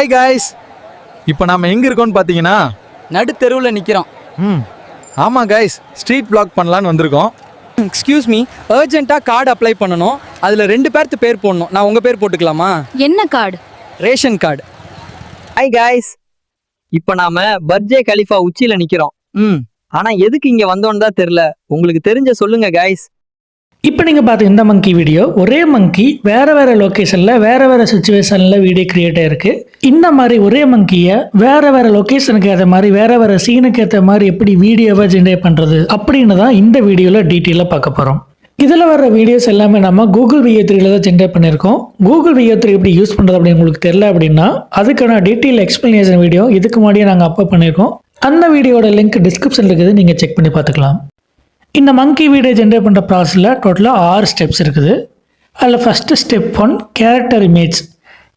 Hi guys, இப்போ நாம் எங்கே இருக்கோம்னு பார்த்தீங்கன்னா நடுத்தெருவில் நிற்கிறோம். ஆமாம் காய்ஸ், ஸ்ட்ரீட் பிளாக் பண்ணலான்னு வந்திருக்கோம். எக்ஸ்கியூஸ் மீ, அர்ஜென்ட்டாக கார்டு அப்ளை பண்ணணும். அதில் 2 பேர்த்து பேர் போடணும். நான் உங்கள் பேர் போட்டுக்கலாமா? என்ன card? Ration card. Hi guys, இப்போ நாம பர்ஜே கலிஃபா உச்சியில் நிற்கிறோம். ஆனால் எதுக்கு இங்கே வந்தோன்னு தான் தெரில. உங்களுக்கு தெரிஞ்ச சொல்லுங்க காய்ஸ். இப்போ நீங்கள் பார்த்த இந்த மங்கி வீடியோ, ஒரே மங்கி வேறு வேறு லொக்கேஷனில் வேறு வேறு சுச்சுவேஷனில் வீடியோ கிரியேட் ஆகிருக்கு. இந்த மாதிரி ஒரே மங்கியை வேறு வேறு லொக்கேஷனுக்கு ஏற்ற மாதிரி வேறு வேறு சீனுக்கு ஏற்ற மாதிரி எப்படி வீடியோவை ஜென்ரேட் பண்ணுறது அப்படின்னு தான் இந்த வீடியோவில் டீட்டெயிலாக பார்க்க போகிறோம். இதில் வர வீடியோஸ் எல்லாமே நம்ம கூகுள் VO3 தான் ஜென்ரேட் பண்ணியிருக்கோம். கூகுள் VO3 எப்படி யூஸ் பண்ணுறது அப்படின்னு உங்களுக்கு தெரியல அப்படின்னா அதுக்கான டீட்டெயில் எக்ஸ்ப்ளனேஷன் வீடியோ இதுக்கு முன்னாடியே நாங்கள் அப்லோட் பண்ணியிருக்கோம். அந்த வீடியோட லிங்க் டிஸ்கிரிப்ஷனில் இருக்குது, நீங்கள் செக் பண்ணி பார்த்துக்கலாம். இந்த மங்கி வீடியோ ஜென்ரேட் பண்ணுற ப்ராசஸில் டோட்டலாக 6 ஸ்டெப்ஸ் இருக்குது. அதில் first step 1 character image.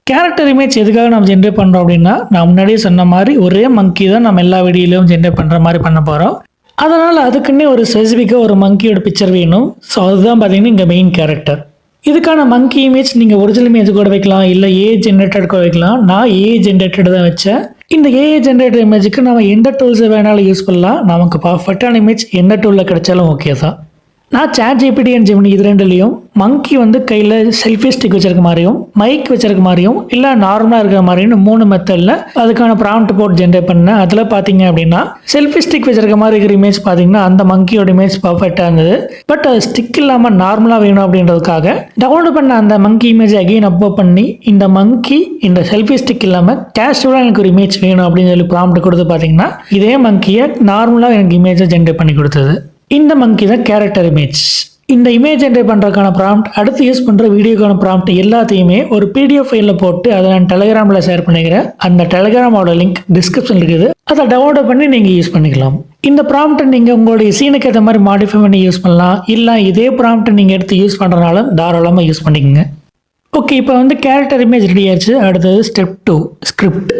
Character image எதுக்காக நம்ம ஜென்ரேட் பண்ணுறோம் அப்படின்னா, நான் முன்னாடியே சொன்ன மாதிரி ஒரே மங்கி தான் நம்ம எல்லா வீடியோலையும் ஜென்ரேட் பண்ணுற மாதிரி பண்ண போகிறோம். அதனால் அதுக்குன்னே ஒரு ஸ்பெசிஃபிக்காக ஒரு மங்கியோட பிக்சர் வேணும். ஸோ அதுதான் பார்த்தீங்கன்னா இங்கே மெயின் கேரக்டர். இதுக்கான மங்கி இமேஜ் நீங்கள் ஒரிஜினல் இமேஜ் கூட வைக்கலாம், இல்லை ஏஐ ஜென்ரேட்டட் கூட வைக்கலாம். நான் ஏஐ ஜென்ரேட்டட் தான் வச்சேன். இந்த ஏஐ ஜென்ரேட்டர் இமேஜுக்கு நம்ம எந்த டூல்ஸை வேணாலும் யூஸ் பண்ணலாம். நமக்கு பர்ஃபெக்டான இமேஜ் எந்த டூலில் கிடைச்சாலும் ஓகே தான். நான் ChatGPT அண்ட் Gemini இது ரெண்டுலேயும் மங்கி வந்து கையில் செல்ஃபி ஸ்டிக் வச்சிருக்க மாதிரியும் மைக் வச்சிருக்க மாதிரியும் இல்லை நார்மலாக இருக்கிற மாதிரியும் 3 மெத்தடில் அதுக்கான ப்ராம்ப்ட் போட்டு ஜென்ரேட் பண்ணேன். அதில் பார்த்தீங்க அப்படின்னா செல்ஃபி ஸ்டிக் வச்சிருக்க மாதிரி இருக்கிற இமேஜ் பார்த்தீங்கன்னா அந்த மங்கியோட இமேஜ் பர்ஃபெக்டாக இருந்தது. பட் அது ஸ்டிக் இல்லாமல் நார்மலாக வேணும் அப்படின்றதுக்காக டவுன்லோட் பண்ண அந்த மங்கி இமேஜ் அகைன் அப்லோட் பண்ணி இந்த மங்கி இந்த செல்ஃபி ஸ்டிக் இல்லாமல் கேஷுவலாக எனக்கு ஒரு இமேஜ் வேணும் அப்படின்னு சொல்லி ப்ராம்ப்ட் கொடுத்து பார்த்தீங்கன்னா இதே மங்கியை நார்மலாக எனக்கு இமேஜை ஜென்ரேட் பண்ணி கொடுத்தது. இந்த மங்கி தான் கேரக்டர் இமேஜ். இந்த இமேஜ் ஜென்ரேட் பண்ணுறதுக்கான ப்ராம்ப்ட், அடுத்து யூஸ் பண்ணுற வீடியோக்கான ப்ராம்ப்ட் எல்லாத்தையுமே ஒரு PDF ஃபைலில் போட்டு அதை நான் டெலிகிராமில் ஷேர் பண்ணிக்கிறேன். அந்த டெலிகிராமோட லிங்க் டிஸ்கிரிப்ஷன் இருக்குது, அதை டவுன்லோட் பண்ணி நீங்கள் யூஸ் பண்ணிக்கலாம். இந்த ப்ராம்ப்ட்டை நீங்கள் உங்களுடைய சீனுக்கு ஏற்ற மாதிரி மாடிஃபை பண்ணி யூஸ் பண்ணலாம். இல்லை இதே ப்ராம்ப்ட்டை நீங்கள் எடுத்து யூஸ் பண்ணுறதுனால தாராளமாக யூஸ் பண்ணிக்கோங்க. ஓகே, இப்போ வந்து கேரக்டர் இமேஜ் ரெடி ஆயிடுச்சு. அடுத்தது ஸ்டெப் 2 ஸ்கிரிப்ட்.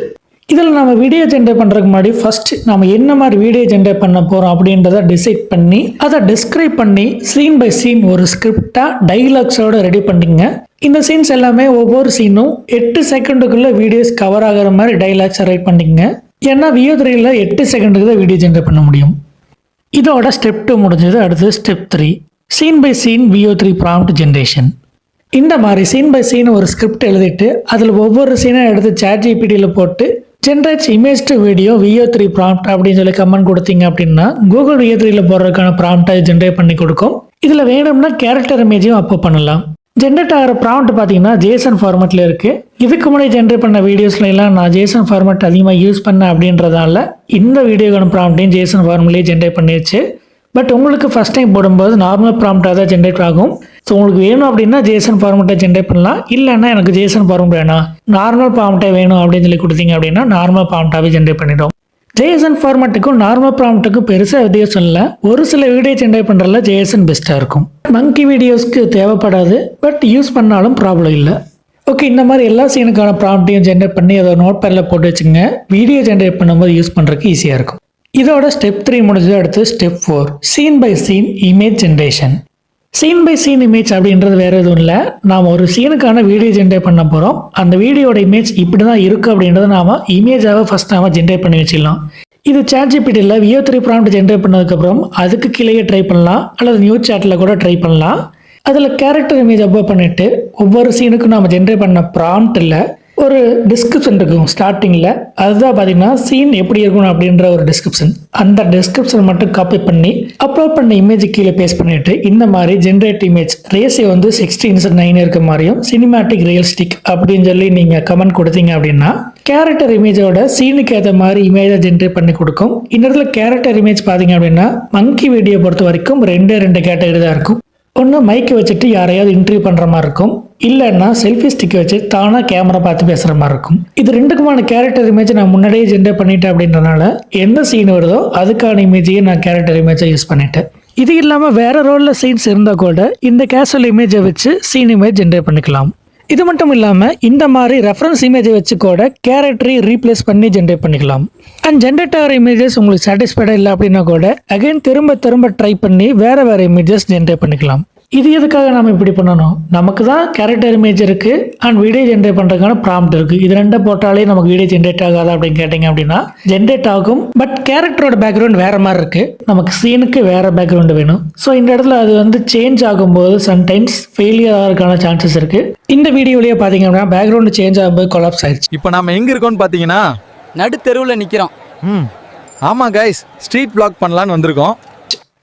இதில் நம்ம வீடியோ ஜென்ரேட் பண்ணுறதுக்கு முன்னாடி ஃபஸ்ட்டு நம்ம என்ன மாதிரி வீடியோ ஜென்ரேட் பண்ண போகிறோம் அப்படின்றத டிசைட் பண்ணி அதை டிஸ்கிரைப் பண்ணி சீன் பை சீன் ஒரு ஸ்கிரிப்டாக டைலாக்ஸோடு ரெடி பண்ணிங்க. இந்த சீன்ஸ் எல்லாமே ஒவ்வொரு சீனும் 8 செகண்டுக்குள்ளே வீடியோஸ் கவர் ஆகிற மாதிரி டைலாக்ஸை ரைட் பண்ணிங்க. ஏன்னா VO3ல் 8 செகண்டுக்கு தான் வீடியோ ஜென்ரேட் பண்ண முடியும். இதோட ஸ்டெப் 2 முடிஞ்சது. அடுத்தது step 3 scene by scene VO3 prompt generation. இந்த மாதிரி சீன் பை சீன் ஒரு ஸ்கிரிப்ட் எழுதிட்டு அதில் ஒவ்வொரு சீனை எடுத்து ChatGPTயில் போட்டு generate image to video VO3 prompt அப்படின்னு சொல்லி கமெண்ட் கொடுத்தீங்க அப்படின்னா கூகுள் VO3ல போடுறதுக்கான ப்ராம்ப்டை ஜென்ரேட் பண்ணி கொடுக்கும். இதில் வேணும்னா கேரக்டர் இமேஜையும் அப்லோட் பண்ணலாம். ஜென்ரேட் ஆகிற ப்ராம்ப்ட் பார்த்தீங்கன்னா JSON ஃபார்மேட்டில் இருக்குது. இதுக்கு முன்னாடி ஜென்ரேட் பண்ண வீடியோஸ்ல எல்லாம் நான் JSON ஃபார்மேட் அதிகமாக யூஸ் பண்ணேன் அப்படின்றதால இந்த வீடியோக்கான ப்ராம்ப்டையும் JSON ஃபார்மேட்லேயே ஜென்ரேட் பண்ணிடுச்சு. பட் உங்களுக்கு ஃபஸ்ட் டைம் போடும்போது நார்மல் ப்ராம்ப்டாக தான் ஜென்ரேட் ஆகும். ஸோ உங்களுக்கு வேணும் அப்படின்னா JSON ஃபார்மேட்டை ஜென்ரேட் பண்ணலாம். இல்லைன்னா எனக்கு JSON ஃபார்மேட் வேணாம், நார்மல் ப்ராம்ப்டே வேணும் அப்படின்னு சொல்லி கொடுத்தீங்க அப்படின்னா நார்மல் ப்ராம்ப்டாகவே ஜென்ரேட் பண்ணிடும். JSON ஃபார்மேட்டுக்கும் நார்மல் ப்ராம்ப்ட்டுக்கும் பெருசாக வித்தியாசம் இல்லை. ஒரு சில வீடியோ ஜென்ரேட் பண்ணுறதுல JSON பெஸ்ட்டாக இருக்கும். மங்கி வீடியோஸ்க்கு தேவைப்படாது, பட் யூஸ் பண்ணாலும் ப்ராப்ளம் இல்லை. ஓகே, இந்த மாதிரி எல்லா சீனுக்கான ப்ராம்ப்டையும் ஜென்ரேட் பண்ணி அதை நோட் பேடில் போட்டு வச்சுங்க. வீடியோ ஜென்ரேட் பண்ணும்போது யூஸ் பண்ணுறதுக்கு ஈஸியாக இருக்கும். இதோட ஸ்டெப் 3 முடிஞ்சது. அடுத்து step 4 scene by scene image generation. Scene by scene image அப்படின்றது வேறு எதுவும் இல்லை. நாம் ஒரு சீனுக்கான வீடியோ ஜென்ரேட் பண்ண போகிறோம். அந்த வீடியோட இமேஜ் இப்படி தான் இருக்குது அப்படின்றத நாம் இமேஜாக ஃபஸ்ட் நாம் ஜென்ரேட் பண்ணி வச்சிடலாம். இது ChatGPTயில் VO3 ப்ராம்ப்ட் ஜென்ரேட் பண்ணதுக்கப்புறம் அதுக்கு கீழே ட்ரை பண்ணலாம், அல்லது நியூ சாட்டில் கூட ட்ரை பண்ணலாம். அதில் கேரக்டர் இமேஜ் அப்லோட் பண்ணிவிட்டு ஒவ்வொரு சீனுக்கும் நாம் ஜென்ரேட் பண்ண ப்ராம்ப்டில் ஒரு டிஸ்கிரிப்ஷன் இருக்கும் ஸ்டார்டிங்கில். அதுதான் பார்த்தீங்கன்னா சீன் எப்படி இருக்கணும் அப்படின்ற ஒரு டிஸ்கிரிப்ஷன். அந்த டிஸ்கிரிப்ஷன் மட்டும் காப்பி பண்ணி அப்லோட் பண்ண இமேஜ் கீழே பேஸ்ட் பண்ணிவிட்டு இந்த மாதிரி ஜென்ரேட் இமேஜ் ரேஷியோ வந்து 16:9 இருக்க மாதிரியும் சினிமேட்டிக் ரியலிஸ்டிக் அப்படின்னு சொல்லி நீங்கள் கமெண்ட் கொடுத்தீங்க அப்படின்னா கேரக்டர் இமேஜோட சீனுக்கு ஏற்ற மாதிரி இமேஜை ஜென்ரேட் பண்ணி கொடுக்கும். இந்த இடத்துல கேரக்டர் இமேஜ் பார்த்தீங்க அப்படின்னா மங்கி வீடியோ பொறுத்த வரைக்கும் 2 கேட்டகரி தான் இருக்கும். ஒன்று மைக்கை வச்சுட்டு யாரையாவது இன்டர்வியூ பண்ணுற மாதிரி இருக்கும், இல்லைன்னா செல்ஃபி ஸ்டிக் வச்சு தானாக கேமரா பார்த்து பேசுகிற மாதிரி இருக்கும். இது 2க்குமான கேரக்டர் இமேஜ் நான் முன்னாடியே ஜென்ரேட் பண்ணிட்டேன் அப்படின்றனால எந்த சீன் வருதோ அதுக்கான இமேஜையே நான் கேரக்டர் இமேஜை யூஸ் பண்ணிட்டேன். இது இல்லாமல் வேறு ரோலில் சீன்ஸ் இருந்தால் கூட இந்த கேஷுவல் இமேஜை வச்சு சீன் இமேஜ் ஜென்ரேட் பண்ணிக்கலாம். இது மட்டும் இல்லாமல் இந்த மாதிரி ரெஃபரன்ஸ் இமேஜை வச்சு கூட கேரக்டரை ரீப்ளேஸ் பண்ணி ஜென்ரேட் பண்ணிக்கலாம். அண்ட் ஜென்ரேட் ஆகிற இமேஜஸ் உங்களுக்கு சாட்டிஸ்ஃபைடாக இல்லை அப்படின்னா கூட அகைன் திரும்ப ட்ரை பண்ணி வேறு இமேஜஸ் ஜென்ரேட் பண்ணிக்கலாம். இது எதுக்காக நம்ம இப்படி பண்ணணும்? நமக்கு தான் கேரக்டர் இமேஜ் இருக்குது அண்ட் வீடியோ ஜென்ரேட் பண்ணுறதுக்கான ப்ராம்ப்ட் இருக்குது. இது ரெண்டை போட்டாலே நமக்கு வீடியோ ஜென்ரேட் ஆகாது அப்படின்னு கேட்டிங்க அப்படின்னா ஜென்ரேட் ஆகும். பட் கேரக்டரோட பேக்ரவுண்ட் வேறு மாதிரி இருக்குது, நமக்கு சீனுக்கு வேறு பேக்ரவுண்டு வேணும். ஸோ இந்த இடத்துல அது வந்து சேஞ்ச் ஆகும்போது சம்டைம்ஸ் ஃபெயிலியர் ஆகிறதுக்கான சான்சஸ் இருக்குது. இந்த வீடியோலேயே பார்த்தீங்க அப்படின்னா பேக்ரவுண்டு சேஞ்ச் ஆகும்போது கொலாப்ஸ் ஆயிடுச்சு. இப்போ நாம எங்க இருக்கோம்னு பார்த்தீங்கன்னா நடு தெருவில் நிற்கிறோம். ஆமாம் கைஸ், ஸ்ட்ரீட் vlog பண்ணலான்னு வந்திருக்கோம்.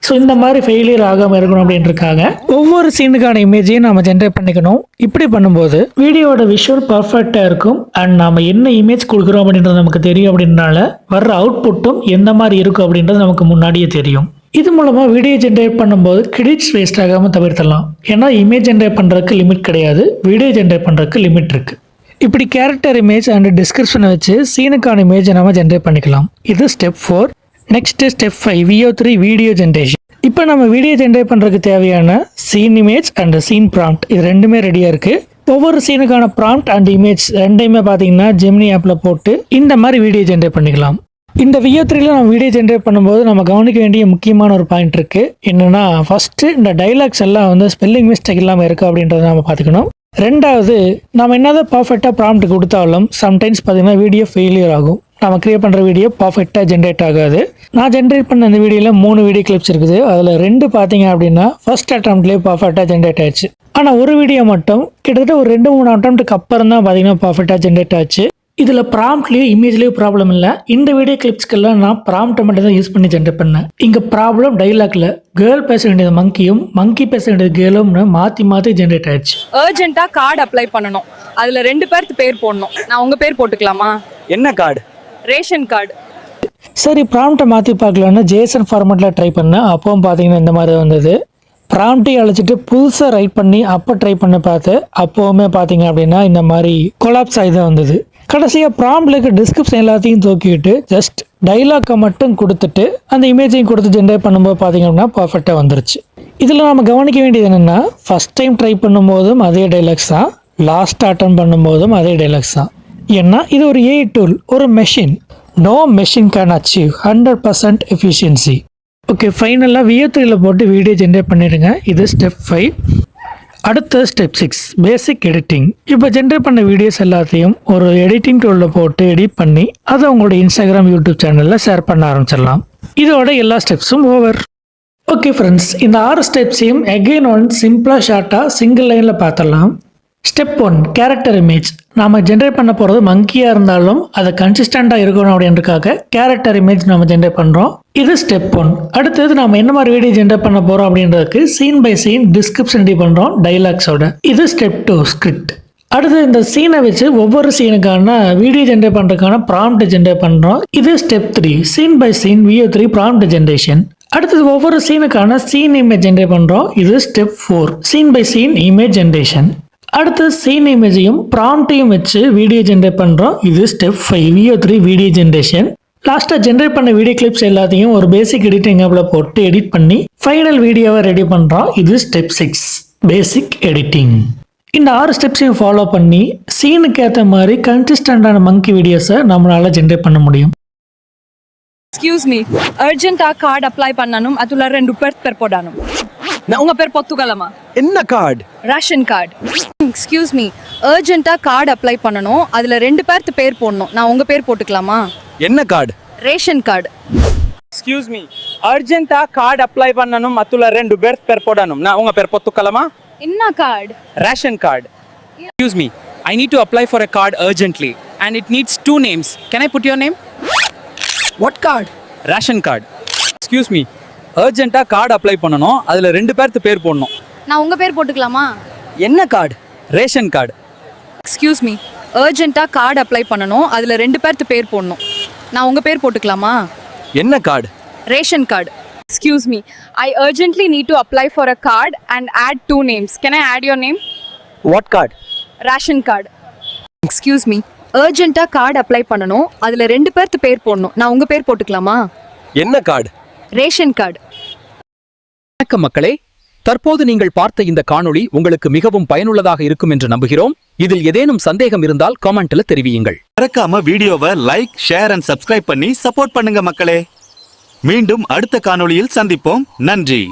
ஸோ இந்த மாதிரி ஃபெயிலியர் ஆகாமல் இருக்கணும் அப்படின்றக்காக ஒவ்வொரு சீனுக்கான இமேஜையும் நம்ம ஜென்ரேட் பண்ணிக்கணும். இப்படி பண்ணும்போது வீடியோட விஷுவல் பர்ஃபெக்டாக இருக்கும் அண்ட் நம்ம என்ன இமேஜ் கொடுக்குறோம் அப்படின்றது நமக்கு தெரியும். அப்படின்றனால வர்ற அவுட்புட்டும் எந்த மாதிரி இருக்கும் அப்படின்றது நமக்கு முன்னாடியே தெரியும். இது மூலமாக வீடியோ ஜென்ரேட் பண்ணும்போது கிரெடிட்ஸ் வேஸ்ட் ஆகாமல் தவிர்த்தலாம். ஏன்னா இமேஜ் ஜென்ரேட் பண்ணுறதுக்கு லிமிட் கிடையாது, வீடியோ ஜென்ரேட் பண்ணுறதுக்கு லிமிட் இருக்குது. இப்படி கேரக்டர் இமேஜ் அண்ட் டிஸ்கிரிப்ஷனை வச்சு சீனுக்கான இமேஜை நம்ம ஜென்ரேட் பண்ணிக்கலாம். இது step 4. Next step 5 VO3 video generation. இப்போ நம்ம வீடியோ ஜென்ரேட் பண்ணுறதுக்கு தேவையான scene image and scene prompt இது ரெண்டுமே ரெடியாக இருக்குது. ஒவ்வொரு சீனுக்கான ப்ராம்ப்ட் அண்ட் இமேஜ் ரெண்டையுமே பார்த்தீங்கன்னா ஜெமினி ஆப்பில் போட்டு இந்த மாதிரி வீடியோ ஜென்ரேட் பண்ணிக்கலாம். இந்த VO3ல நம்ம வீடியோ ஜென்ரேட் பண்ணும்போது நம்ம கவனிக்க வேண்டிய முக்கியமான ஒரு பாயிண்ட் இருக்குது. என்னென்னா ஃபஸ்ட்டு இந்த டைலாக்ஸ் எல்லாம் வந்து ஸ்பெல்லிங் மிஸ்டேக் இல்லாமல் இருக்குது அப்படின்றத நம்ம பார்த்துக்கணும். ரெண்டாவது, நம்ம என்னதான் பர்ஃபெக்டாக ப்ராம்ப்ட் கொடுத்தாலும் சம்டைம்ஸ் பார்த்தீங்கன்னா வீடியோ ஃபெயிலியர் ஆகும். நம்ம கிரியேட் பண்ணுற வீடியோ பர்ஃபெக்டாக ஜென்ரேட் ஆகாது. நான் ஜென்ரேட் பண்ண இந்த வீடியோவில் 3 வீடியோ கிளிப்ஸ் இருக்குது. அதில் 2 பார்த்தீங்க அப்படின்னா ஃபர்ஸ்ட் அட்டம்ப்ட்லேயே பர்ஃபெக்டாக ஜென்ரேட் ஆச்சு. ஆனால் ஒரு வீடியோ மட்டும் கிட்டத்தட்ட ஒரு 2-3 அட்டம்ப்ட்டுக்கு அப்புறம் தான் பார்த்தீங்கன்னா பர்ஃபெக்டாக ஜென்ரேட் ஆச்சு. இதில் ப்ராம்ப்ட்லேயே இமேஜ்லேயும் ப்ராப்ளம் இல்லை. இந்த வீடியோ கிளிப்ஸ்க்கெல்லாம் நான் ப்ராம்ப்ட்டை மட்டும் தான் யூஸ் பண்ணி ஜென்ரேட் பண்ணேன். இங்கே ப்ராப்ளம் டைலாக்ல கேர்ள் பேச வேண்டியது மங்கியும் மங்கி பேச வேண்டியது கேர்ளும்னு மாற்றி ஜென்ரேட் ஆயிடுச்சு. அர்ஜென்ட்டாக கார்டு அப்ளை பண்ணணும், அதில் 2 பேருக்கு பேர் போடணும். நான் உங்கள் பேர் போட்டுக்கலாமா? என்ன கார்டு? Ration card. சரி, ப்ராம்ப்டை மாற்றி பார்க்கலான்னு ஜேசன் ஃபார்மேட்டில் ட்ரை பண்ணேன். அப்போவும் பார்த்தீங்கன்னா இந்த மாதிரி வந்தது. ப்ராம்ப்டையும் அழைச்சிட்டு புதுசாக ரைட் பண்ணி அப்போ ட்ரை பண்ணி பார்த்து அப்போவுமே பார்த்தீங்க அப்படின்னா இந்த மாதிரி கொலாப்ஸ் ஆகி தான் வந்தது. கடைசியாக ப்ராம்ப்ட்லுக்கு டிஸ்கிரிப்ஷன் எல்லாத்தையும் தூக்கிட்டு ஜஸ்ட் டைலாக்கை மட்டும் கொடுத்துட்டு அந்த இமேஜையும் கொடுத்து ஜென்ரேட் பண்ணும்போது பார்த்தீங்க அப்படின்னா பர்ஃபெக்டாக வந்துருச்சு. இதில் நம்ம கவனிக்க வேண்டியது என்னென்னா ஃபஸ்ட் டைம் ட்ரை பண்ணும்போதும் அதே டைலாக்ஸ் தான், லாஸ்ட் அட்டன் பண்ணும்போதும் அதே டைலாக்ஸ் தான். ஏன்னா இது ஒரு AI டூல், ஒரு machine. No machine can achieve 100% efficiency. Okay, ஃபைனலாக VO3ல போட்டு வீடியோ ஜென்ரேட் பண்ணிடுங்க. இது ஸ்டெப் 5. அடுத்த ஸ்டெப் 6 பேசிக் எடிட்டிங். இப்போ ஜென்ரேட் பண்ண வீடியோஸ் எல்லாத்தையும் ஒரு எடிட்டிங் டூலில் போட்டு எடிட் பண்ணி அதை உங்களோட இன்ஸ்டாகிராம் யூடியூப் சேனலில் ஷேர் பண்ண ஆரம்பிச்சிடலாம். இதோட எல்லா ஸ்டெப்ஸும் ஓவர். ஓகே ஃப்ரெண்ட்ஸ், இந்த 6 ஸ்டெப்ஸையும் அகெயின் ஒன் சிம்பிளாக ஷார்ட்டாக சிங்கிள் லைனில் பார்த்துடலாம். Step 1 character image. நாம் ஜென்ரேட் பண்ண போகிறது மங்கியாக இருந்தாலும் அதை கன்சிஸ்டண்ட்டாக இருக்கணும் அப்படின்றதுக்காக கேரக்டர் இமேஜ் நம்ம ஜென்ரேட் பண்ணுறோம். இது ஸ்டெப் 1. அடுத்தது நம்ம என்ன மாதிரி வீடியோ ஜென்ரேட் பண்ண போகிறோம் அப்படின்றதுக்கு scene by scene description ready பண்ணுறோம் டைலாக்ஸோட. இது ஸ்டெப் 2 ஸ்கிரிப்ட். அடுத்து இந்த சீனை வச்சு ஒவ்வொரு சீனுக்கான வீடியோ ஜென்ரேட் பண்ணுறதுக்கான ப்ராம்ப்ட் ஜென்ரேட் பண்ணுறோம். இது step 3 scene by scene VO3 prompt generation. அடுத்தது ஒவ்வொரு சீனுக்கான சீன் இமேஜ் ஜென்ரேட் பண்ணுறோம். இது step 4 scene by scene image generation. அடுத்து சீன் இமேஜையும் ப்ராம்ப்டையும் வச்சு வீடியோ ஜென்ரேட் பண்ணுறோம். இது ஸ்டெப் 5 VO3 வீடியோ ஜென்ரேஷன். லாஸ்ட்டாக ஜென்ரேட் பண்ண வீடியோ கிளிப்ஸ் எல்லாத்தையும் ஒரு பேசிக் எடிட்டிங் ஆப்பில் போட்டு எடிட் பண்ணி ஃபைனல் வீடியோவை ரெடி பண்ணுறோம். இது ஸ்டெப் 6 பேசிக் எடிட்டிங். இந்த 6 ஸ்டெப்ஸையும் ஃபாலோ பண்ணி சீனுக்கு ஏற்ற மாதிரி கன்சிஸ்டண்டான மங்கி வீடியோஸை நம்மளால் ஜென்ரேட் பண்ண முடியும். எக்ஸ்கியூஸ் மீ, அர்ஜென்ட்டாக கார்டு அப்ளை பண்ணணும், அதில் 2 பேர் போடணும். நான் உங்கள் பேர் போட்டுக்கலாமா? என்ன card? Ration card. Excuse me, அர்ஜென்ட்டாக கார்டு அப்ளை பண்ணணும், அதில் 2 பேருக்கு பேர் போடணும். நான் உங்கள் பேர் போட்டுக்கலாமா? என்ன card? Ration card. Excuse me, அர்ஜென்ட்டாக கார்டு அப்ளை பண்ணணும், அதில் 2 பேர் போடணும். நான் உங்கள் பேர் போட்டுக்கலாமா? என்ன card? Ration card. Excuse me, I need to apply for a card urgently and it needs 2 names. Can I put your name? What card? Ration card. Excuse me, urgent-ஆ கார்டு அப்ளை பண்ணணும், அதில் 2 பேருக்கு பேர் போடணும். நான் உங்கள் பேர் போட்டுக்கலாமா? என்ன card? Ration card. Excuse me, அர்ஜென்ட்டாக கார்டு அப்ளை பண்ணணும், அதில் 2 பேருக்கு பேர் போடணும். நான் உங்கள் பேர் போட்டுக்கலாமா? என்ன card? Ration card. Excuse me, I urgently need to apply for a card and add 2 names. Can I add your name? What card? Ration card. Excuse me, urgent-ஆ கார்டு அப்ளை பண்ணணும், அதில் 2 பேருக்கு பேர் போடணும். நான் உங்கள் பேர் போட்டுக்கலாமா? என்ன கார்டு? Ration card. வணக்கம் மக்களே, தற்போது நீங்கள் பார்த்த இந்த காணொளி உங்களுக்கு மிகவும் பயனுள்ளதாக இருக்கும் என்று நம்புகிறோம். இதில் ஏதேனும் சந்தேகம் இருந்தால் காமெண்ட்ல தெரிவியுங்கள். மறக்காம வீடியோவை லைக், ஷேர் அண்ட் சப்ஸ்கிரைப் பண்ணி சப்போர்ட் பண்ணுங்க மக்களே. மீண்டும் அடுத்த காணொளியில் சந்திப்போம். நன்றி.